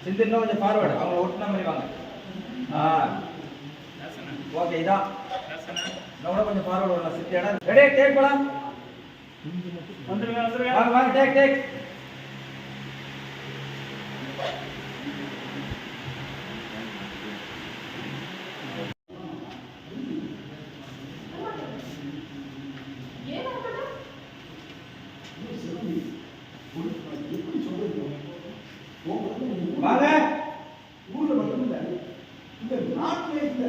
சிந்து இன்னும் கொஞ்சம் ஃபார்வர்டு அவங்க ஒட்டுன மாதிரி வாங்க. ஓகே இதான் இன்னும் கொஞ்சம் ஃபார்வர்டு வரலாம். சித்து இடம் ரெடி டேக் போலாம். வந்துருங்க வாங்க வாங்க டேக் டேக். வாங்க ஊர்ல மட்டும் இல்ல இந்த நாட்டிலே இல்ல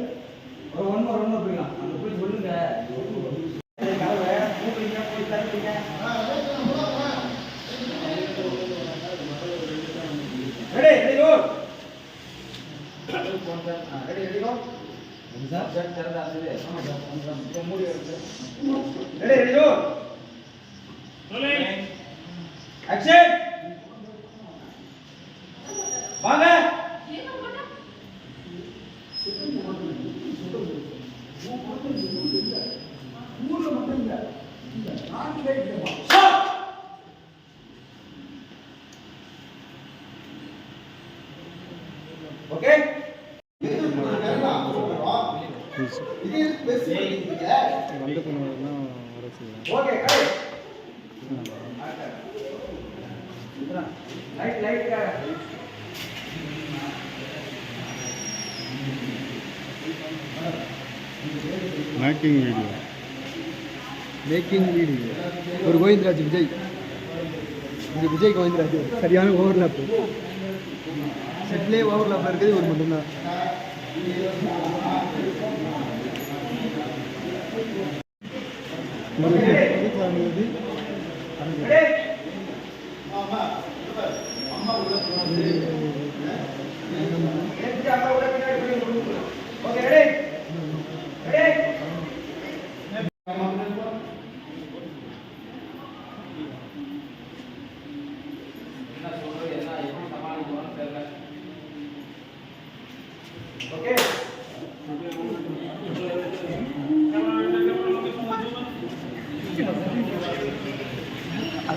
ஒரு ஒன் மோர் போயிடலாம். அங்க போய் சொல்லுங்க கதவை மூடுறீங்க போய் தருவீங்க. Ready ready go ready ready go sir sir sir அது ஆமா சார் மூடி ரெடி ரெடி கோ ஆக்ஷன் வாங்க ஊர்ல மட்டும் இல்ல இந்த நாட்டிலே ஓகே இது ஸ்பெசிஃபிக் வந்து பண்ணனும்னா வர செய்யலாம். Okay light light making video ஒரு கோவிந்தராஜ் விஜய் இந்த விஜய் கோவிந்தராஜ் சரியான ஓவர்லாப் செட்லேயே ஓவர்லாப் இருக்குது ஒரு மட்டும்தான்.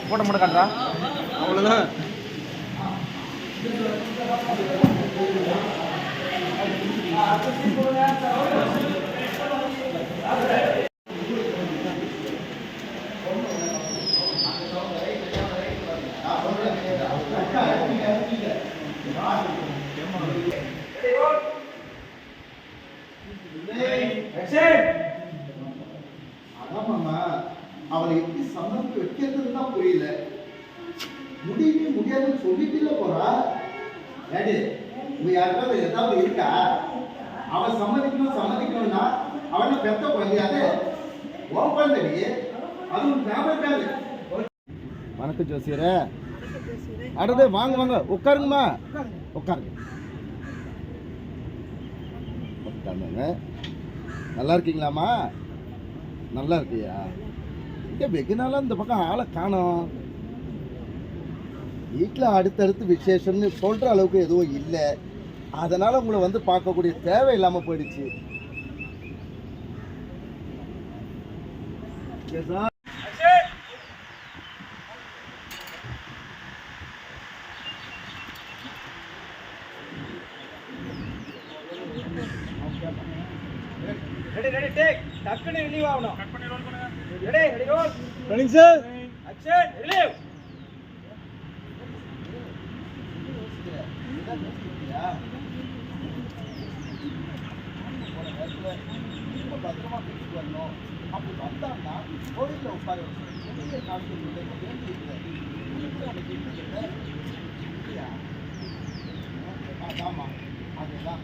போட்ட மட்டும் காட்டுறா அவ்வளோதான். அவளை எப்படி சம்மதிக்க வைக்கிறதுன்னு தான் புரியல. முடியவே முடியாதுன்னு சொல்லிட்டு போறா. ஏடி உங்க யாருக்காவது ஏதாவது இருக்கா? அவன் சம்மதிக்கணும்னா அவனை பெத்த குழந்தையாது ஓ குழந்தை அது ஒரு ஞாபகம். வணக்கம் ஜோசியரே. அடுத்து வாங்க வாங்க உட்காருங்கம்மா உட்காருங்க. நல்லா இருக்கீங்களாம்மா? நல்லா இருக்கியா? வெகு நாளாக இந்த பக்கம் ஆளை காணோம். வீட்டில் அடுத்தடுத்து விசேஷம்னு சொல்கிற அளவுக்கு எதுவும் இல்லை. அதனால் உங்களை வந்து பார்க்கக்கூடிய தேவை இல்லாமல் போயிடுச்சு. ரெடி ரெடி டேக் டக்குனு ரிலீவ் ஆகணும். கட் பண்ணி ரோல் பண்ணுங்க. Ready ready role running sir action relieve. பத்திரமா பேசிட்டு வரணும். அப்படி வந்தான்னா கோவிலில் உட்கார வெளியே காமிக்கிறது ஆமா அதுதான்.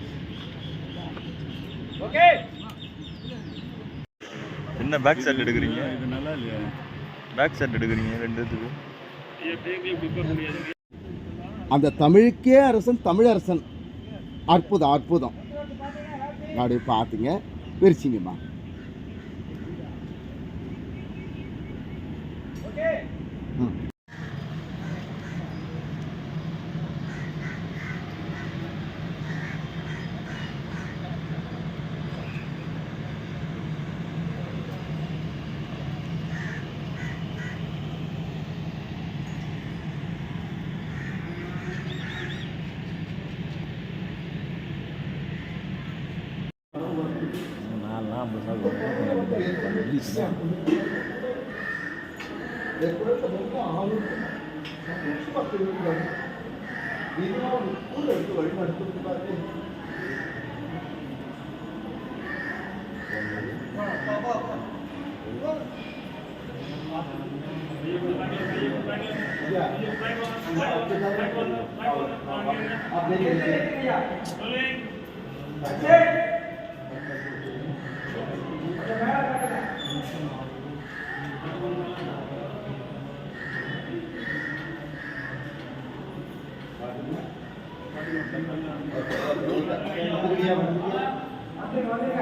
ஓகே என்ன பேக் ஷாட் எடுக்கிறீங்க? இது நல்லா இல்லையா? பேக் ஷாட் எடுக்கிறீங்க ரெண்டுத்துக்கு. அந்த தமிழுக்கே அரசன் தமிழரசன். அற்புதம் அற்புதம். அப்படி பார்த்துங்க பிரிச்சிங்கம்மா. வந்துருங்க